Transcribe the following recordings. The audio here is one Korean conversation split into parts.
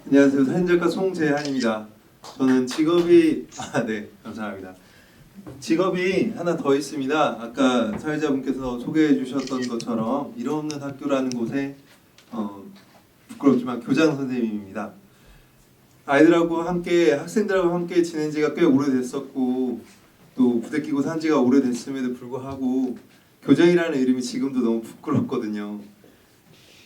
안녕하세요. 사진작가 송재한입니다. 저는 직업이 네, 감사합니다. 직업이 하나 더 있습니다. 아까 사회자분께서 소개해 주셨던 것처럼 일 없는 학교라는 곳에 부끄럽지만 교장 선생님입니다. 아이들하고 함께 학생들하고 함께 지낸 지가 꽤 오래됐었고 또 부대 끼고 산 지가 오래됐음에도 불구하고 교장이라는 이름이 지금도 너무 부끄럽거든요.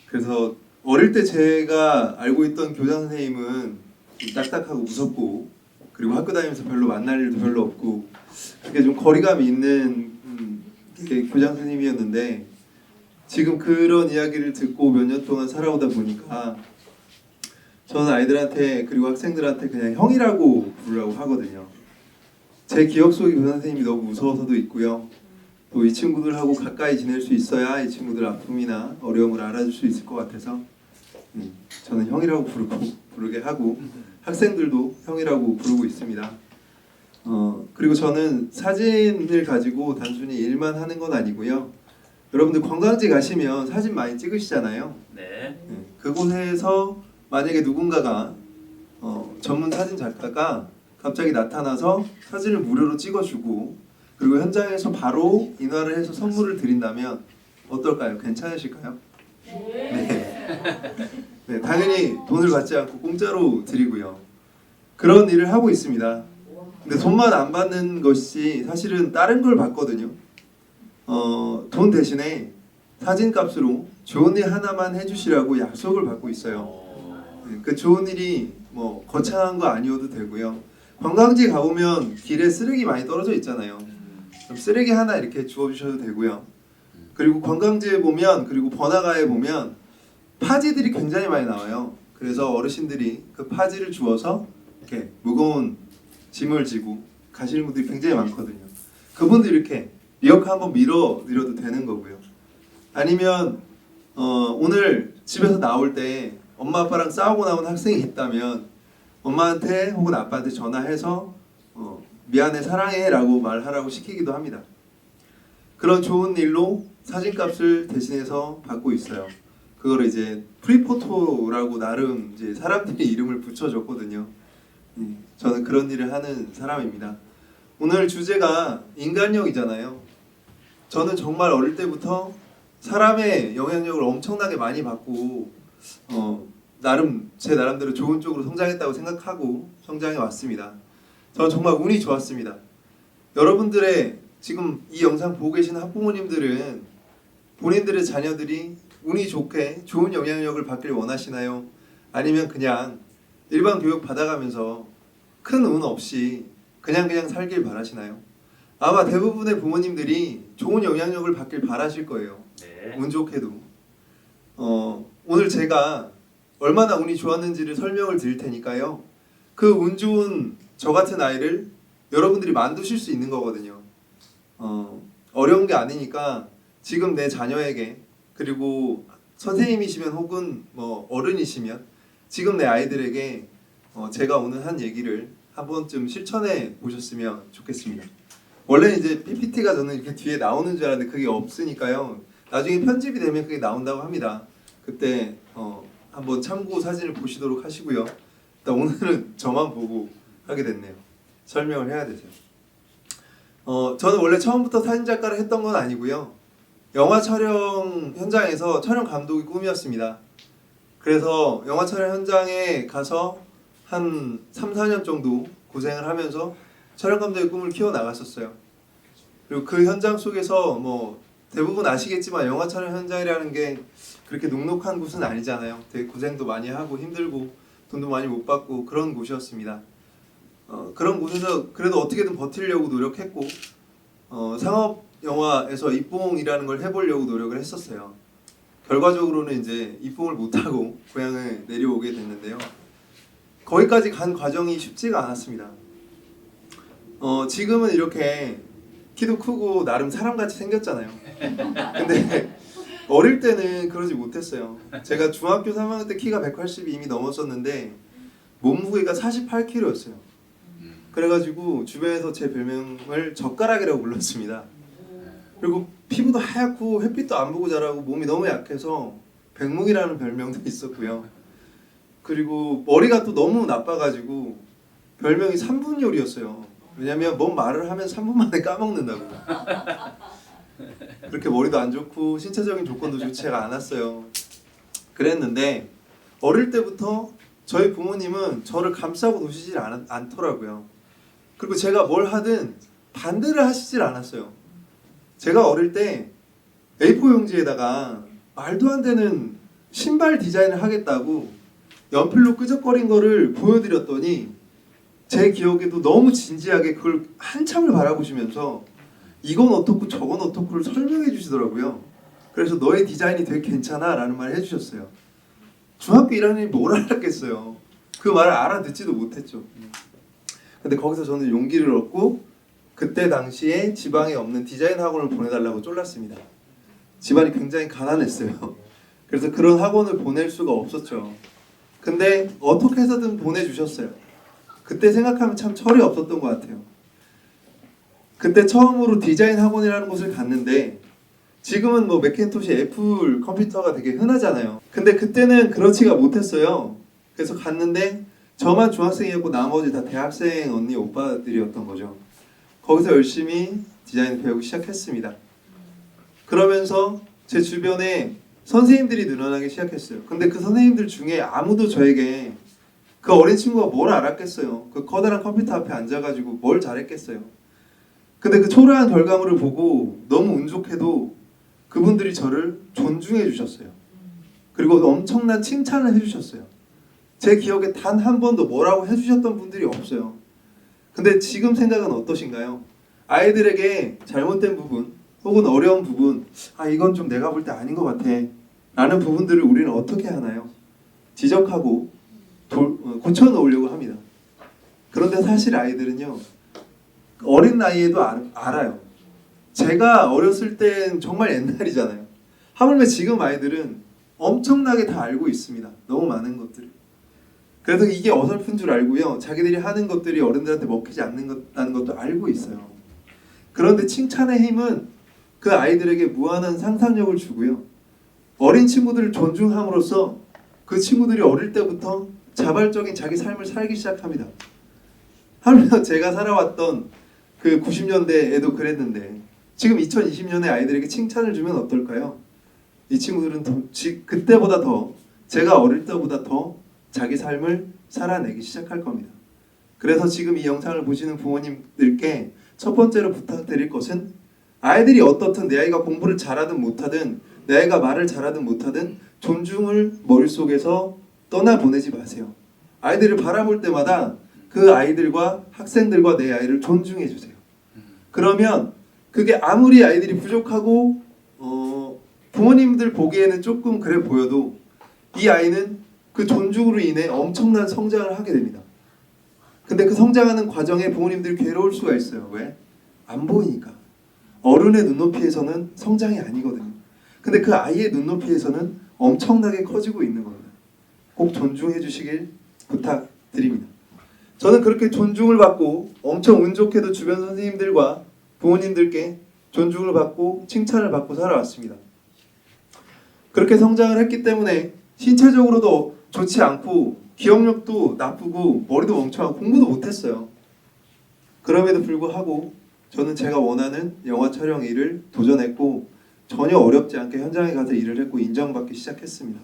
그래서 어릴 때 제가 알고 있던 교장 선생님은 딱딱하고 무섭고 그리고 학교 다니면서 별로 만날 일도 별로 없고 그게 좀 거리감이 있는 교장 선생님이었는데 지금 그런 이야기를 듣고 몇 년 동안 살아오다 보니까 저는 아이들한테 그리고 학생들한테 그냥 형이라고 부르라고 하거든요. 제 기억 속의 교장 선생님이 너무 무서워서도 있고요. 또 이 친구들하고 가까이 지낼 수 있어야 이 친구들 아픔이나 어려움을 알아줄 수 있을 것 같아서 저는 형이라고 부르게 하고 학생들도 형이라고 부르고 있습니다. 그리고 저는 사진을 가지고 단순히 일만 하는 건 아니고요. 여러분들 관광지 가시면 사진 많이 찍으시잖아요. 네. 그곳에서 만약에 누군가가 전문 사진 작가가 갑자기 나타나서 사진을 무료로 찍어주고 그리고 현장에서 바로 인화를 해서 선물을 드린다면 어떨까요? 괜찮으실까요? 네, 당연히 돈을 받지 않고 공짜로 드리고요. 그런 일을 하고 있습니다. 근데 돈만 안 받는 것이 사실은 다른 걸 받거든요. 돈 대신에 사진값으로 좋은 일 하나만 해주시라고 약속을 받고 있어요. 그 좋은 일이 뭐 거창한 거 아니어도 되고요. 관광지 가보면 길에 쓰레기 많이 떨어져 있잖아요. 그럼 쓰레기 하나 이렇게 주워주셔도 되고요. 그리고 관광지에 보면 그리고 번화가에 보면 파지들이 굉장히 많이 나와요. 그래서 어르신들이 그 파지를 주워서 이렇게 무거운 짐을 지고 가시는 분들이 굉장히 많거든요. 그분들 이렇게 리어카 한번 밀어드려도 되는 거고요. 아니면 오늘 집에서 나올 때 엄마 아빠랑 싸우고 나온 학생이 있다면 엄마한테 혹은 아빠한테 전화해서 미안해 사랑해 라고 말하라고 시키기도 합니다. 그런 좋은 일로 사진값을 대신해서 받고 있어요. 그걸 이제 프리포토라고 나름 이제 사람들이 이름을 붙여줬거든요. 저는 그런 일을 하는 사람입니다. 오늘 주제가 인간력이잖아요. 저는 정말 어릴 때부터 사람의 영향력을 엄청나게 많이 받고 제 나름대로 좋은 쪽으로 성장했다고 생각하고 성장해 왔습니다. 저는 정말 운이 좋았습니다. 여러분들의 지금 이 영상 보고 계시는 학부모님들은 본인들의 자녀들이 운이 좋게 좋은 영향력을 받길 원하시나요? 아니면 그냥 일반 교육 받아가면서 큰 운 없이 그냥 살길 바라시나요? 아마 대부분의 부모님들이 좋은 영향력을 받길 바라실 거예요. 네. 운 좋게도. 오늘 제가 얼마나 운이 좋았는지를 설명을 드릴 테니까요. 그 운 좋은 저 같은 아이를 여러분들이 만드실 수 있는 거거든요. 어려운 게 아니니까 지금 내 자녀에게 그리고 선생님이시면 혹은 뭐 어른이시면 지금 내 아이들에게 제가 오늘 한 얘기를 한 번쯤 실천해 보셨으면 좋겠습니다. 원래 이제 PPT가 저는 이렇게 뒤에 나오는 줄 알았는데 그게 없으니까요. 나중에 편집이 되면 그게 나온다고 합니다. 그때 한번 참고 사진을 보시도록 하시고요. 일단 오늘은 저만 보고 하게 됐네요. 설명을 해야 되죠. 저는 원래 처음부터 사진작가를 했던 건 아니고요. 영화 촬영 현장에서 촬영 감독이 꿈이었습니다. 그래서 영화 촬영 현장에 가서 한 3, 4년 정도 고생을 하면서 촬영 감독의 꿈을 키워나갔었어요. 그리고 그 현장 속에서 뭐 대부분 아시겠지만 영화 촬영 현장이라는 게 그렇게 녹록한 곳은 아니잖아요. 되게 고생도 많이 하고 힘들고 돈도 많이 못 받고 그런 곳이었습니다. 그런 곳에서 그래도 어떻게든 버티려고 노력했고 상업 영화에서 입봉이라는 걸 해보려고 노력을 했었어요. 결과적으로는 이제 입봉을 못하고 고향을 내려오게 됐는데요. 거기까지 간 과정이 쉽지가 않았습니다. 지금은 이렇게 키도 크고 나름 사람같이 생겼잖아요. 근데 어릴 때는 그러지 못했어요. 제가 중학교 3학년 때 키가 180이 이미 넘었었는데 몸무게가 48kg였어요. 그래가지고 주변에서 제 별명을 젓가락이라고 불렀습니다. 그리고 피부도 하얗고 햇빛도 안 보고 자라고 몸이 너무 약해서 백목이라는 별명도 있었고요. 그리고 머리가 또 너무 나빠가지고 별명이 3분 요리였어요. 왜냐면 뭔 말을 하면 3분 만에 까먹는다고. 그렇게 머리도 안 좋고 신체적인 조건도 좋지가 않았어요. 그랬는데 어릴 때부터 저희 부모님은 저를 감싸고 노시질 않더라고요. 그리고 제가 뭘 하든 반대를 하시질 않았어요. 제가 어릴 때 A4 용지에다가 말도 안 되는 신발 디자인을 하겠다고 연필로 끄적거린 거를 보여드렸더니 제 기억에도 너무 진지하게 그걸 한참을 바라보시면서 이건 어떻고 저건 어떻고를 설명해 주시더라고요. 그래서 너의 디자인이 되게 괜찮아 라는 말을 해주셨어요. 중학교 1학년이 뭘 알았겠어요. 그 말을 알아듣지도 못했죠. 근데 거기서 저는 용기를 얻고 그때 당시에 지방에 없는 디자인 학원을 보내달라고 쫄랐습니다. 집안이 굉장히 가난했어요. 그래서 그런 학원을 보낼 수가 없었죠. 근데 어떻게 해서든 보내주셨어요. 그때 생각하면 참 철이 없었던 것 같아요. 그때 처음으로 디자인 학원이라는 곳을 갔는데 지금은 뭐 맥킨토시 애플 컴퓨터가 되게 흔하잖아요. 근데 그때는 그렇지가 못했어요. 그래서 갔는데 저만 중학생이었고 나머지 다 대학생 언니 오빠들이었던 거죠. 거기서 열심히 디자인을 배우기 시작했습니다. 그러면서 제 주변에 선생님들이 늘어나기 시작했어요. 근데 그 선생님들 중에 아무도 저에게 그 어린 친구가 뭘 알았겠어요. 그 커다란 컴퓨터 앞에 앉아가지고 뭘 잘했겠어요. 근데 그 초라한 결과물을 보고 너무 운 좋게도 그분들이 저를 존중해 주셨어요. 그리고 엄청난 칭찬을 해주셨어요. 제 기억에 단 한 번도 뭐라고 해주셨던 분들이 없어요. 근데 지금 생각은 어떠신가요? 아이들에게 잘못된 부분 혹은 어려운 부분, 이건 좀 내가 볼 때 아닌 것 같아 라는 부분들을 우리는 어떻게 하나요? 지적하고 고쳐놓으려고 합니다. 그런데 사실 아이들은요, 어린 나이에도 알아요. 제가 어렸을 땐 정말 옛날이잖아요. 하물며 지금 아이들은 엄청나게 다 알고 있습니다. 너무 많은 것들을. 그래서 이게 어설픈 줄 알고요, 자기들이 하는 것들이 어른들한테 먹히지 않는다는 것도 알고 있어요. 그런데 칭찬의 힘은 그 아이들에게 무한한 상상력을 주고요, 어린 친구들을 존중함으로써 그 친구들이 어릴 때부터 자발적인 자기 삶을 살기 시작합니다. 하물며 제가 살아왔던 그 90년대에도 그랬는데 지금 2020년에 아이들에게 칭찬을 주면 어떨까요? 이 친구들은 그때보다 더, 제가 어릴 때보다 더 자기 삶을 살아내기 시작할 겁니다. 그래서 지금 이 영상을 보시는 부모님들께 첫 번째로 부탁드릴 것은, 아이들이 어떻든, 내 아이가 공부를 잘하든 못하든, 내 아이가 말을 잘하든 못하든 존중을 머릿속에서 떠나보내지 마세요. 아이들을 바라볼 때마다 그 아이들과 학생들과 내 아이를 존중해 주세요. 그러면 그게 아무리 아이들이 부족하고 부모님들 보기에는 조금 그래 보여도 이 아이는 그 존중으로 인해 엄청난 성장을 하게 됩니다. 근데 그 성장하는 과정에 부모님들이 괴로울 수가 있어요. 왜? 안 보이니까. 어른의 눈높이에서는 성장이 아니거든요. 근데 그 아이의 눈높이에서는 엄청나게 커지고 있는 겁니다. 꼭 존중해 주시길 부탁드립니다. 저는 그렇게 존중을 받고 엄청 운 좋게도 주변 선생님들과 부모님들께 존중을 받고 칭찬을 받고 살아왔습니다. 그렇게 성장을 했기 때문에 신체적으로도 좋지 않고 기억력도 나쁘고 머리도 멍청하고 공부도 못했어요. 그럼에도 불구하고 저는 제가 원하는 영화 촬영 일을 도전했고 전혀 어렵지 않게 현장에 가서 일을 했고 인정받기 시작했습니다.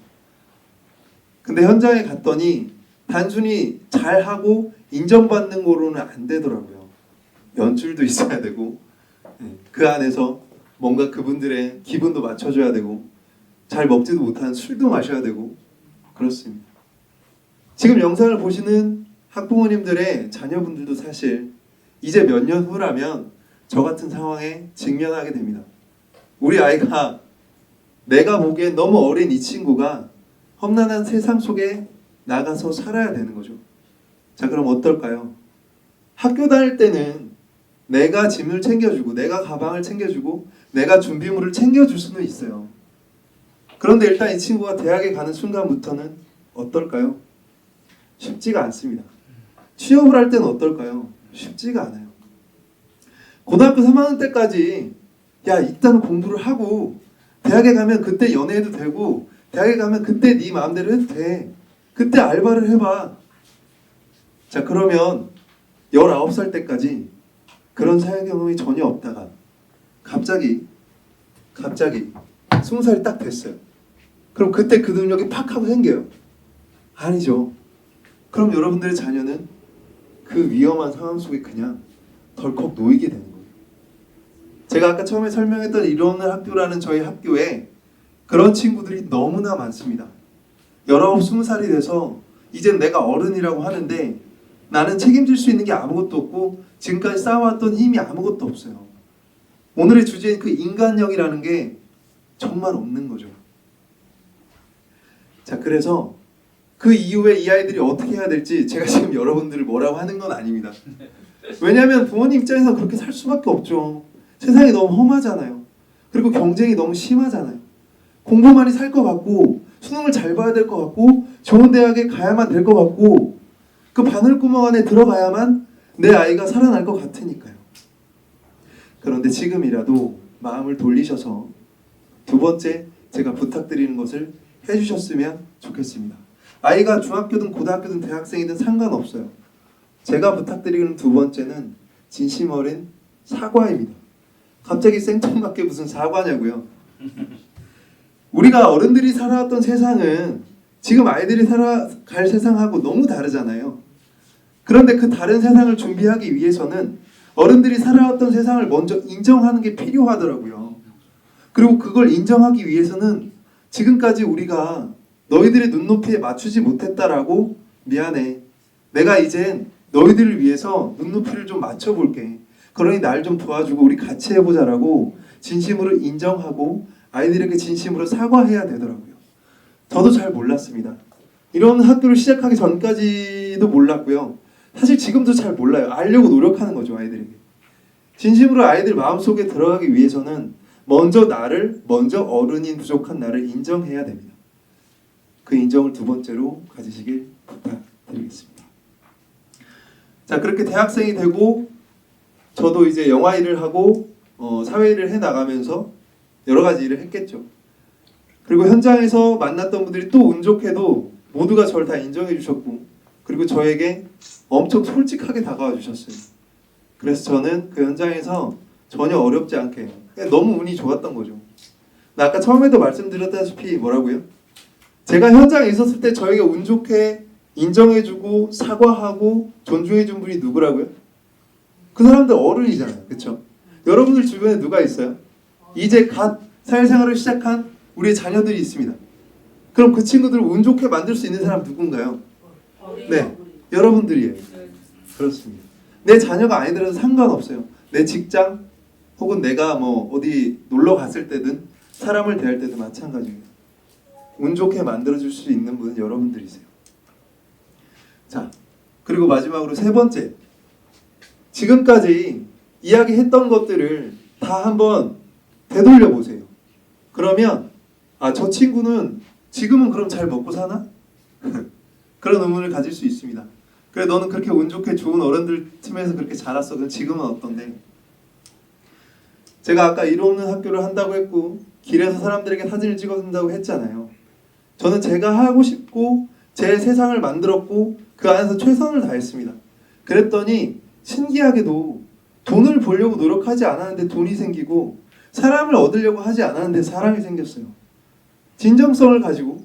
근데 현장에 갔더니 단순히 잘하고 인정받는 거로는 안 되더라고요. 연출도 있어야 되고 그 안에서 뭔가 그분들의 기분도 맞춰줘야 되고 잘 먹지도 못하는 술도 마셔야 되고 그렇습니다. 지금 영상을 보시는 학부모님들의 자녀분들도 사실 이제 몇 년 후라면 저 같은 상황에 직면하게 됩니다. 우리 아이가 내가 보기엔 너무 어린 이 친구가 험난한 세상 속에 나가서 살아야 되는 거죠. 자, 그럼 어떨까요? 학교 다닐 때는 내가 짐을 챙겨주고 내가 가방을 챙겨주고 내가 준비물을 챙겨줄 수는 있어요. 그런데 일단 이 친구가 대학에 가는 순간부터는 어떨까요? 쉽지가 않습니다. 취업을 할 때는 어떨까요? 쉽지가 않아요. 고등학교 3학년 때까지 일단 공부를 하고 대학에 가면 그때 연애해도 되고 대학에 가면 그때 네 마음대로 해도 돼 그때 알바를 해봐. 자, 그러면 19살 때까지 그런 사회 경험이 전혀 없다가 갑자기 20살이 딱 됐어요. 그럼 그때 그 능력이 팍 하고 생겨요? 아니죠. 그럼 여러분들의 자녀는 그 위험한 상황 속에 그냥 덜컥 놓이게 되는 거예요. 제가 아까 처음에 설명했던 이론의 학교라는 저희 학교에 그런 친구들이 너무나 많습니다. 19, 20살이 돼서 이젠 내가 어른이라고 하는데 나는 책임질 수 있는 게 아무것도 없고 지금까지 쌓아왔던 힘이 아무것도 없어요. 오늘의 주제인 그 인간력이라는 게 정말 없는 거죠. 자, 그래서 그 이후에 이 아이들이 어떻게 해야 될지 제가 지금 여러분들을 뭐라고 하는 건 아닙니다. 왜냐하면 부모님 입장에서 그렇게 살 수밖에 없죠. 세상이 너무 험하잖아요. 그리고 경쟁이 너무 심하잖아요. 공부만이 살 것 같고 수능을 잘 봐야 될 것 같고 좋은 대학에 가야만 될 것 같고 그 바늘구멍 안에 들어가야만 내 아이가 살아날 것 같으니까요. 그런데 지금이라도 마음을 돌리셔서 두 번째 제가 부탁드리는 것을 해주셨으면 좋겠습니다. 아이가 중학교든 고등학교든 대학생이든 상관없어요. 제가 부탁드리는 두 번째는 진심 어린 사과입니다. 갑자기 생뚱맞게 무슨 사과냐고요. 우리가 어른들이 살아왔던 세상은 지금 아이들이 살아갈 세상하고 너무 다르잖아요. 그런데 그 다른 세상을 준비하기 위해서는 어른들이 살아왔던 세상을 먼저 인정하는 게 필요하더라고요. 그리고 그걸 인정하기 위해서는 지금까지 우리가 너희들의 눈높이에 맞추지 못했다라고 미안해. 내가 이젠 너희들을 위해서 눈높이를 좀 맞춰볼게. 그러니 날 좀 도와주고 우리 같이 해보자라고 진심으로 인정하고 아이들에게 진심으로 사과해야 되더라고요. 저도 잘 몰랐습니다. 이런 학교를 시작하기 전까지도 몰랐고요. 사실 지금도 잘 몰라요. 알려고 노력하는 거죠, 아이들에게. 진심으로 아이들 마음속에 들어가기 위해서는 먼저 어른인 부족한 나를 인정해야 됩니다. 그 인정을 두 번째로 가지시길 부탁드리겠습니다. 자, 그렇게 대학생이 되고 저도 이제 영화 일을 하고 사회 일을 해 나가면서 여러 가지 일을 했겠죠. 그리고 현장에서 만났던 분들이 또 운 좋게도 모두가 저를 다 인정해 주셨고 그리고 저에게 엄청 솔직하게 다가와 주셨어요. 그래서 저는 그 현장에서 전혀 어렵지 않게 너무 운이 좋았던 거죠. 아까 처음에도 말씀드렸다시피 뭐라고요? 제가 현장에 있었을 때 저에게 운 좋게 인정해주고 사과하고 존중해준 분이 누구라고요? 그 사람들 어른이잖아요. 그렇죠? 여러분들 주변에 누가 있어요? 이제 갓 사회생활을 시작한 우리의 자녀들이 있습니다. 그럼 그 친구들을 운 좋게 만들 수 있는 사람 누군가요? 네, 여러분들이에요. 그렇습니다. 내 자녀가 아니더라도 상관없어요. 내 직장 혹은 내가 뭐 어디 놀러 갔을 때든 사람을 대할 때도 마찬가지입니다. 운 좋게 만들어줄 수 있는 분은 여러분들이세요. 자, 그리고 마지막으로 세 번째, 지금까지 이야기했던 것들을 다 한번 되돌려 보세요. 그러면 저 친구는 지금은 그럼 잘 먹고 사나? 그런 의문을 가질 수 있습니다. 그래, 너는 그렇게 운 좋게 좋은 어른들 틈에서 그렇게 자랐어. 그럼 지금은 어떤데? 제가 아까 일 없는 학교를 한다고 했고 길에서 사람들에게 사진을 찍어준다고 했잖아요. 저는 제가 하고 싶고 제 세상을 만들었고 그 안에서 최선을 다했습니다. 그랬더니 신기하게도 돈을 벌려고 노력하지 않았는데 돈이 생기고 사람을 얻으려고 하지 않았는데 사람이 생겼어요. 진정성을 가지고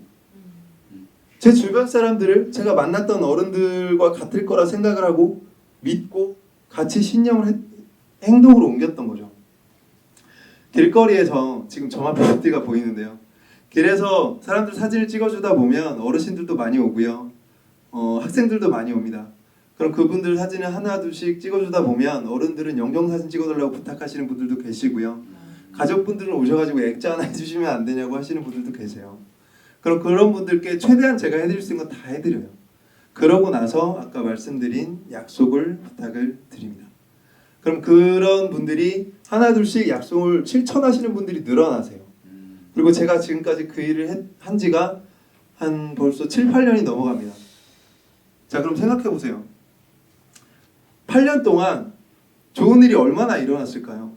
제 주변 사람들을 제가 만났던 어른들과 같을 거라 생각을 하고 믿고 같이 신념을 행동으로 옮겼던 거죠. 길거리에서 지금 저만 뷰티가 보이는데요. 길에서 사람들 사진을 찍어주다 보면 어르신들도 많이 오고요. 학생들도 많이 옵니다. 그럼 그분들 사진을 하나 둘씩 찍어주다 보면 어른들은 영정사진 찍어달라고 부탁하시는 분들도 계시고요. 가족분들은 오셔가지고 액자 하나 해주시면 안 되냐고 하시는 분들도 계세요. 그럼 그런 분들께 최대한 제가 해드릴 수 있는 건 다 해드려요. 그러고 나서 아까 말씀드린 약속을 부탁을 드립니다. 그럼 그런 분들이 하나 둘씩 약속을 실천하시는 분들이 늘어나세요. 그리고 제가 지금까지 그 일을 한 지가 한 벌써 7, 8년이 넘어갑니다. 자, 그럼 생각해 보세요. 8년 동안 좋은 일이 얼마나 일어났을까요?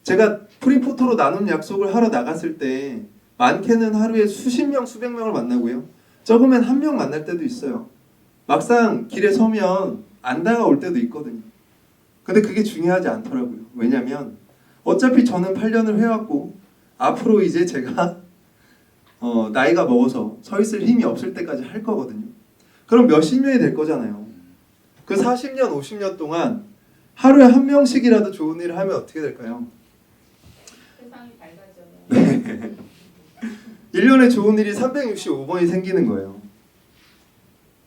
제가 프리포토로 나눈 약속을 하러 나갔을 때 많게는 하루에 수십 명, 수백 명을 만나고요. 적으면 한 명 만날 때도 있어요. 막상 길에 서면 안 다가올 때도 있거든요. 근데 그게 중요하지 않더라고요. 왜냐면 어차피 저는 8년을 해왔고 앞으로 이제 제가 나이가 먹어서 서 있을 힘이 없을 때까지 할 거거든요. 그럼 몇십 년이 될 거잖아요. 그 40년, 50년 동안 하루에 한 명씩이라도 좋은 일을 하면 어떻게 될까요? 세상이 밝아져요. 네. 1년에 좋은 일이 365번이 생기는 거예요.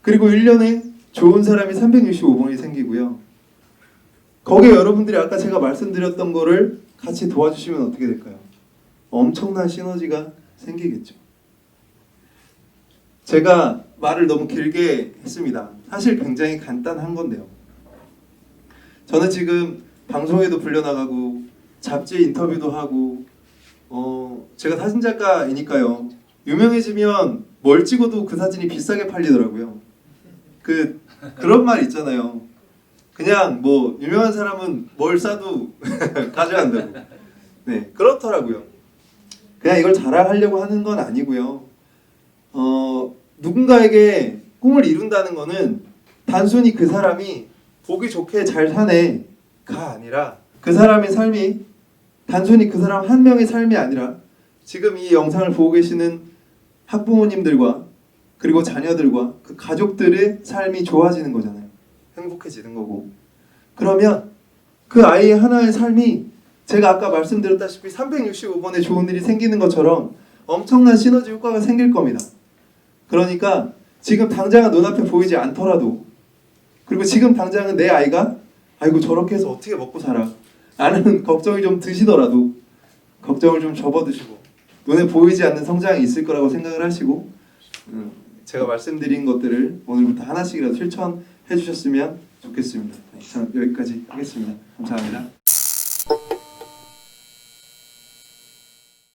그리고 1년에 좋은 사람이 365번이 생기고요. 거기에 여러분들이 아까 제가 말씀드렸던 거를 같이 도와주시면 어떻게 될까요? 엄청난 시너지가 생기겠죠. 제가 말을 너무 길게 했습니다. 사실 굉장히 간단한 건데요. 저는 지금 방송에도 불려나가고 잡지 인터뷰도 하고 제가 사진작가이니까요. 유명해지면 뭘 찍어도 그 사진이 비싸게 팔리더라고요. 그런 말 있잖아요. 그냥 뭐 유명한 사람은 뭘 싸도 가져간다고. 네, 그렇더라고요. 그냥 이걸 자랑하려고 하는 건 아니고요. 누군가에게 꿈을 이룬다는 거는 단순히 그 사람이 보기 좋게 잘 사네가 아니라 그 사람의 삶이 단순히 그 사람 한 명의 삶이 아니라 지금 이 영상을 보고 계시는 학부모님들과 그리고 자녀들과 그 가족들의 삶이 좋아지는 거잖아요. 행복해지는 거고. 그러면 그 아이의 하나의 삶이 제가 아까 말씀드렸다시피 365번의 좋은 일이 생기는 것처럼 엄청난 시너지 효과가 생길 겁니다. 그러니까 지금 당장은 눈앞에 보이지 않더라도 그리고 지금 당장은 내 아이가 아이고 저렇게 해서 어떻게 먹고 살아 라는 걱정이 좀 드시더라도 걱정을 좀 접어드시고 눈에 보이지 않는 성장이 있을 거라고 생각을 하시고 제가 말씀드린 것들을 오늘부터 하나씩이라도 실천해 주셨으면 좋겠습니다. 자, 여기까지 하겠습니다. 감사합니다.